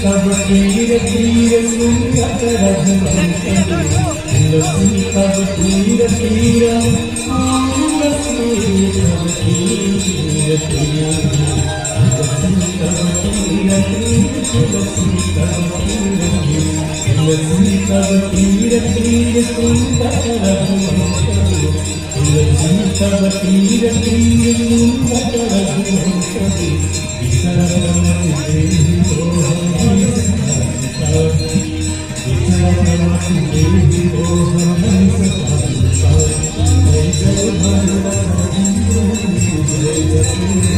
तब तीर तीर सुंदर रघुवंशि तुलसी तब तीर तीर तुलसी तब तीर तीर तुलसी तब तीर तीर तुलसी तब तीर तुलसी तब तीर तीर सुंदर रघुवंशि तुलसी तब तीर तीर सुंदर रघुवंशि Thank you.